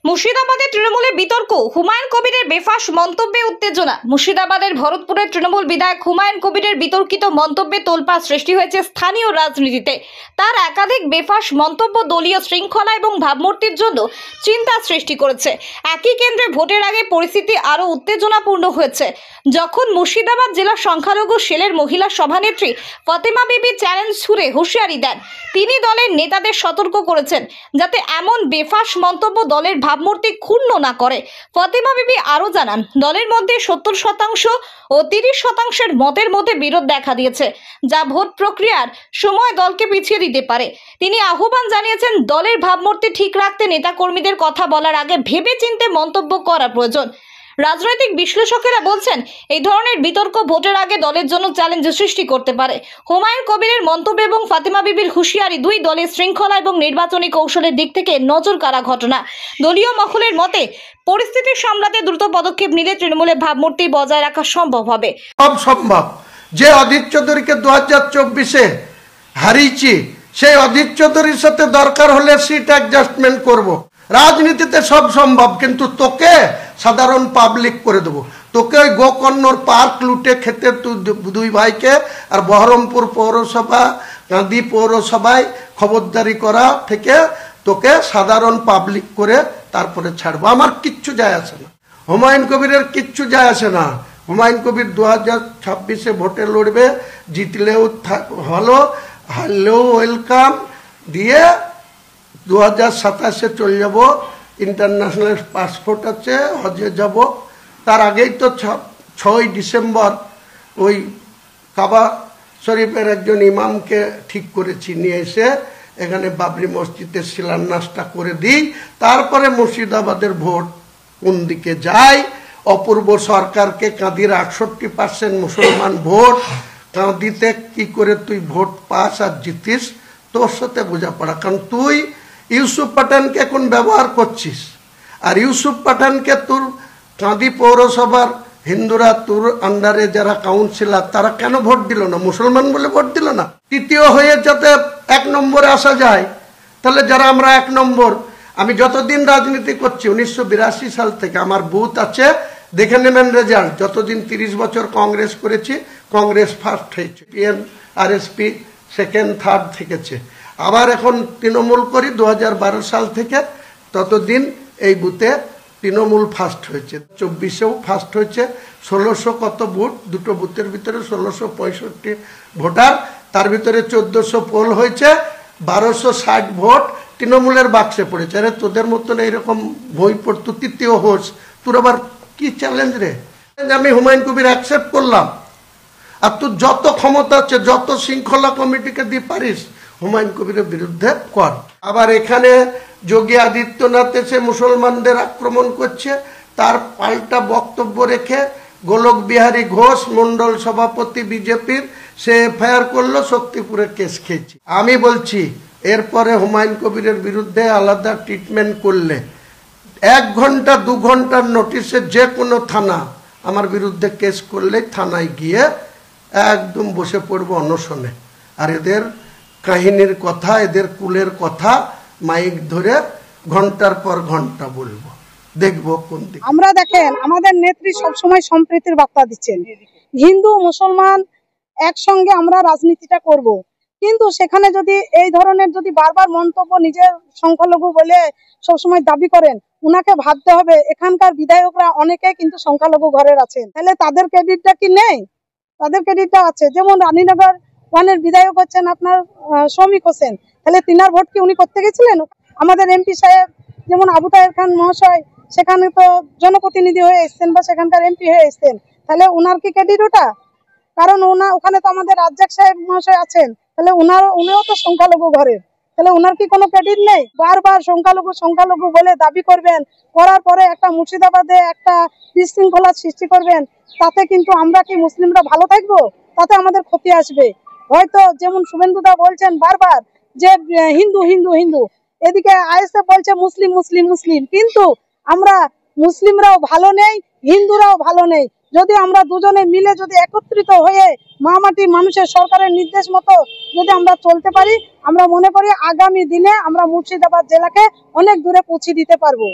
মুর্শিদাবাদের তৃণমূলে বিতর্ক, হুমায়ুন কবিরের বেফাঁস মন্তব্যে উত্তেজনা। মুর্শিদাবাদের ভরতপুরের তৃণমূল বিধায়ক হুমায়ুন কবিরের বিতর্কিত মন্তব্যে তোলপাড় সৃষ্টি হয়েছে স্থানীয় রাজনীতিতে। তার একাধিক বেফাঁস মন্তব্য দলীয় শৃঙ্খলা এবং ভাবমূর্তির জন্য চিন্তার সৃষ্টি করেছে। একই কেন্দ্রে ভোটের আগে পরিস্থিতি আরও উত্তেজনাপূর্ণ হয়েছে যখন মুর্শিদাবাদ জেলা সংখ্যালঘু সেলের মহিলা সভানেত্রী ফাতেমা বিবি চ্যালেঞ্জ ছুড়ে হুঁশিয়ারি দেন। তিনি দলের নেতাদের সতর্ক করেছেন যাতে এমন বেফাঁস মন্তব্য দলের ভাবমূর্তি ক্ষুণ্ণ না করে। ফাতেমা বিবি আরও জানান, দলের মধ্যে 70% ও 30%-এর মতের মধ্যে বিরোধ দেখা দিয়েছে, যা ভোট প্রক্রিয়ার সময় দলকে পিছিয়ে দিতে পারে। তিনি আহ্বান জানিয়েছেন, দলের ভাবমূর্তি ঠিক রাখতে নেতাকর্মীদের কথা বলার আগে ভেবেচিন্তে মন্তব্য করা প্রয়োজন। রাজনৈতিক বিশ্লেষকেরা বলছেন, এই ধরনের বিতর্ক ভোটের আগে দলের জন্য চ্যালেঞ্জ সৃষ্টি করতে পারে। হুমায়ুন কবিরের মন্তব্য এবং ফাতেমা বিবির হুঁশিয়ারি দুই দলের শৃঙ্খলা এবং নির্বাচনী কৌশলের দিক থেকে নজর কাড়া ঘটনা। দলীয় মহলের মতে, পরিস্থিতি সামলাতে দ্রুত পদক্ষেপ নিলে তৃণমূলের ভাবমূর্তি বজায় রাখা সম্ভব হবে। সম্ভব যে অধীর চৌধুরীকে 2024-এ হারিয়েছি, সেই অধীর চৌধুরীর সাথে দরকার হলে সিট অ্যাডজাস্টমেন্ট করব। রাজনীতিতে সব সম্ভব, কিন্তু তোকে সাধারণ পাবলিক করে দেবো। তোকে ওই গোকর্ণর পার্ক লুটে খেতে দুই ভাইকে আর বহরমপুর পৌরসভা, গান্ধী পৌরসভায় খবরদারি করা থেকে তোকে সাধারণ পাবলিক করে তারপরে ছাড়বো। আমার কিচ্ছু যায় আসে না, হুমায়ুন কবিরের কিচ্ছু যায় আসে না। হুমায়ুন কবির 2026-এ ভোটে লড়বে, জিতলেও ভালো, হারলেও ওয়েলকাম দিয়ে 2027-এ চলে যাব। ইন্টারন্যাশনাল পাসপোর্ট আছে, হজে যাব। তার আগেই তো 6ই ডিসেম্বর ওই কাবা শরীফের একজন ইমামকে ঠিক করেছি, নিয়ে এসে এখানে বাবরি মসজিদের শিলান্যাসটা করে দিই। তারপরে মুর্শিদাবাদের ভোট কোন দিকে যায়। অপূর্ব সরকারকে কাঁদির 68% মুসলমান ভোট, কাঁদিতে কি করে তুই ভোট পাস আর জিতিস, তোর সাথে বোঝাপড়া। কারণ তুই ইউসুফ পাঠানকে এখন ব্যবহার করছিস, আর ইউসুফ পাঠানকে তোর কাঁদি পৌরসভার হিন্দুরা, তোর আন্ডারে যারা কাউন্সিলর, তারা কেন ভোট দিল না? মুসলমান বলে ভোট দিল না। তৃতীয় হয়ে যাতে 1 নম্বরে আসা যায়, তাহলে যারা আমরা 1 নম্বর, আমি যতদিন রাজনীতি করছি 1982 সাল থেকে আমার বুথ আছে, দেখে নেবেন রেজাল্ট। যতদিন 30 বছর কংগ্রেস করেছি, কংগ্রেস ফার্স্ট হয়েছে, পিএনআরএসপি সেকেন্ড থার্ড থেকেছে। আবার এখন তৃণমূল করি 2012 সাল থেকে, ততদিন এই বুথে তৃণমূল ফার্স্ট হয়েছে। 24-এও ফার্স্ট হয়েছে। 1600 কত ভোট, দুটো বুথের ভিতরে 1665 ভোটার, তার ভিতরে 1400 পোল হয়েছে, 1260 ভোট তৃণমূলের বাক্সে পড়েছে। আরে তোদের মতন এইরকম বই পড়তো তৃতীয় হোস, তোর আবার কি চ্যালেঞ্জ রে? আমি হুমায়ুন কবির অ্যাকসেপ্ট করলাম, আর তোর যত ক্ষমতা আছে, যত শৃঙ্খলা কমিটিকে দিয়ে পারিস হুমায়ুন কবিরের বিরুদ্ধে কর। আবার এখানে যোগী আদিত্যনাথ এসে মুসলমানদের আক্রমণ করছে, তার পাল্টা বক্তব্য রেখে গোলক বিহারী ঘোষ মন্ডল সভাপতি বিজেপির, সে এফআইআর করলো, শক্তিপুরে কেস খেয়েছি। আমি বলছি এরপরে হুমায়ুন কবিরের বিরুদ্ধে আলাদা ট্রিটমেন্ট করলে 1 ঘন্টা 2 ঘন্টার নোটিশে যে কোনো থানা আমার বিরুদ্ধে কেস করলে থানায় গিয়ে একদম বসে পড়বো অনশনে। আর এদের কাহিনীর কথা, এদের কুলের কথা মাইক ধরে ঘন্টার পর ঘন্টা বলবো, দেখবো কোন দিকে। আমরা দেখেন, আমাদের নেত্রী সবসময় সম্প্রীতির বার্তা দিচ্ছেন, হিন্দু মুসলমান একসঙ্গে আমরা রাজনীতিটা করব। কিন্তু সেখানে যদি এই ধরনের যদি বারবার মন্তব্য নিজের সংখ্যালঘু বলে সবসময় দাবি করেন, উনাকে ভাবতে হবে এখানকার বিধায়করা অনেকে কিন্তু সংখ্যালঘু ঘরের আছেন, তাহলে তাদের ক্রেডিটটা কি নেই? তাদের ক্রেডিটটা আছে। যেমন রানীনগর 1-এর বিধায়ক হচ্ছেন আপনার শ্রমিক হোসেন, তাহলে তিনার ভোট কি উনি করতে গেছিলেন? আমাদের এমপি সাহেব যেমন আবু তাহের খান মহাশয়, সেখানে তো জনপ্রতিনিধি হয়ে এসছেন বা সেখানকার এমপি হয়ে এসছেন, তাহলে ওনার কি ক্রেডিট ওটা? কারণ ওখানে তো আমাদের রাজ্জাক সাহেব মহাশয় আছেন, তাহলে উনিও তো সংখ্যালঘু ঘরের, তাহলে ওনার কি কোনো ক্রেডিট নেই? বারবার সংখ্যালঘু সংখ্যালঘু বলে দাবি করবেন, করার পরে একটা মুর্শিদাবাদে একটা বিশৃঙ্খলা সৃষ্টি করবেন, তাতে কিন্তু আমরা কি মুসলিমরা ভালো থাকবো? তাতে আমাদের ক্ষতি আসবে। হয়তো যেমন শুভেন্দুদা বলছেন বারবার যে হিন্দু হিন্দু হিন্দু, এদিকে আইএসএফ বলছে মুসলিম মুসলিম মুসলিম, কিন্তু আমরা মুসলিমরাও ভালো নেই, হিন্দুরাও ভালো নেই। যদি আমরা দুজনে মিলে যদি একত্রিত হয়ে মামাটির মানুষের সরকারের নির্দেশ মতো যদি আমরা চলতে পারি, আমরা মনে করি আগামী দিনে আমরা মুর্শিদাবাদ জেলাকে অনেক দূরে পৌঁছে দিতে পারবো।